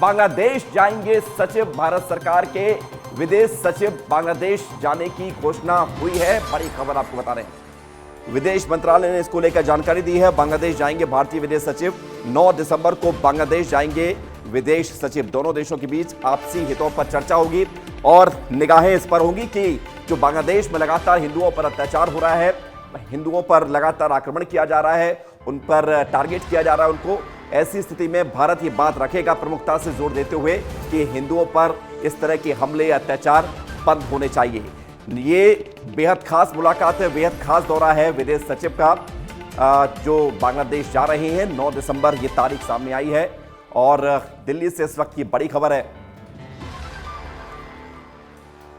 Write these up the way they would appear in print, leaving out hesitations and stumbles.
बांग्लादेश जाएंगे सचिव। भारत सरकार के विदेश सचिव बांग्लादेश जाने की घोषणा हुई है। बड़ी खबर आपको बता रहे हैं, विदेश मंत्रालय ने इसको लेकर जानकारी दी है। बांग्लादेश जाएंगे भारतीय विदेश सचिव। 9 दिसंबर को बांग्लादेश जाएंगे विदेश सचिव। दोनों देशों के बीच आपसी हितों पर चर्चा होगी और निगाहें इस पर होंगी कि जो बांग्लादेश में लगातार हिंदुओं पर अत्याचार हो रहा है, हिंदुओं पर लगातार आक्रमण किया जा रहा है, उन पर टारगेट किया जा रहा है उनको। ऐसी स्थिति में भारत ये बात रखेगा प्रमुखता से, जोर देते हुए कि हिंदुओं पर इस तरह के हमले अत्याचार बंद होने चाहिए। ये बेहद खास मुलाकात है, बेहद खास दौरा है विदेश सचिव का, जो बांग्लादेश जा रहे हैं। 9 दिसंबर ये तारीख सामने आई है और दिल्ली से इस वक्त की बड़ी खबर है।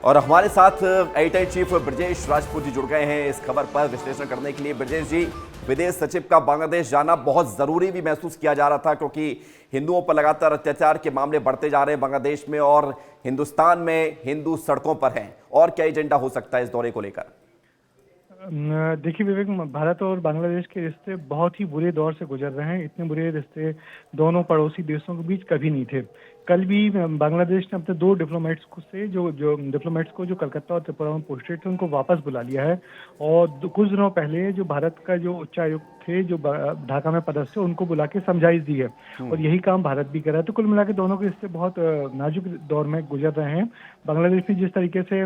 और हमारे साथ एडिटर चीफ ब्रजेश राजपूत जी जुड़ गए हैं इस खबर पर विश्लेषण करने के लिए। ब्रजेश जी, विदेश सचिव का बांग्लादेश जाना बहुत जरूरी भी महसूस किया जा रहा था, क्योंकि हिंदुओं पर लगातार अत्याचार के मामले बढ़ते जा रहे हैं बांग्लादेश में, और हिंदुस्तान में हिंदू सड़कों पर हैं। और क्या एजेंडा हो सकता है इस दौरे को लेकर? देखिए विवेक, भारत और बांग्लादेश के रिश्ते बहुत ही बुरे दौर से गुजर रहे हैं। इतने बुरे रिश्ते दोनों पड़ोसी देशों के बीच कभी नहीं थे। कल भी बांग्लादेश ने अपने 2 डिप्लोमेट्स को जो कलकत्ता और त्रिपुरा में पोस्टेड थे उनको वापस बुला लिया है। और कुछ दिनों पहले जो भारत का जो उच्चायुक्त थे जो ढाका में पदस्थ थे उनको बुला के समझाइश दी है, और यही काम भारत भी कर रहा है। तो कुल मिला के दोनों के रिश्ते बहुत नाजुक दौर में गुजर रहे हैं। बांग्लादेश में जिस तरीके से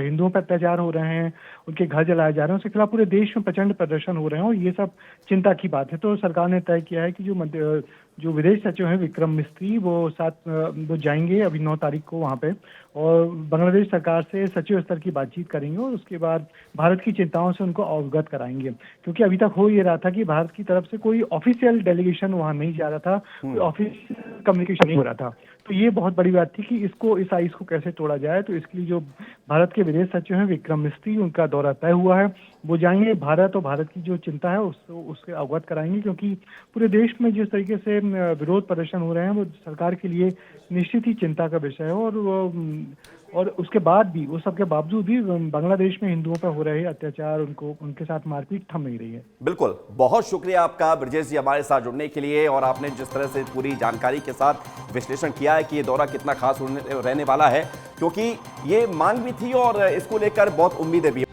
हिंदुओं पर अत्याचार हो रहे हैं, उनके घर जलाए जा रहे हैं, उसके खिलाफ पूरे देश में प्रचंड प्रदर्शन हो रहे हैं, और ये सब चिंता की बात है। तो सरकार ने तय किया है कि जो विदेश सचिव हैं विक्रम मिस्त्री, वो जाएंगे अभी 9 तारीख को वहाँ पे, और बांग्लादेश सरकार से सचिव स्तर की बातचीत करेंगे और उसके बाद भारत की चिंताओं से उनको अवगत कराएंगे। क्योंकि अभी तक हो ये रहा था कि भारत की तरफ से कोई ऑफिशियल डेलीगेशन वहाँ नहीं जा रहा था, कोई ऑफिशियल कम्युनिकेशन नहीं हो रहा था। तो ये बहुत बड़ी बात थी कि इस आइस को कैसे तोड़ा जाए। तो इसके लिए जो भारत के विदेश सचिव हैं विक्रम मिस्त्री, उनका दौरा तय हुआ है। वो जाएंगे भारत, और भारत की जो चिंता है उसके अवगत कराएंगे, क्योंकि पूरे देश में जिस तरीके से विरोध प्रदर्शन हो रहे हैं वो सरकार के लिए निश्चित ही चिंता का विषय है। और उसके बाद भी, वो सबके बावजूद भी बांग्लादेश में हिंदुओं पर हो रहे अत्याचार, उनके साथ मारपीट थम नहीं रही है। बिल्कुल, बहुत शुक्रिया आपका ब्रजेश जी हमारे साथ जुड़ने के लिए, और आपने जिस तरह से पूरी जानकारी के साथ विश्लेषण किया है कि ये दौरा कितना खास रहने वाला है, क्योंकि ये मांग भी थी और इसको लेकर बहुत उम्मीदें भी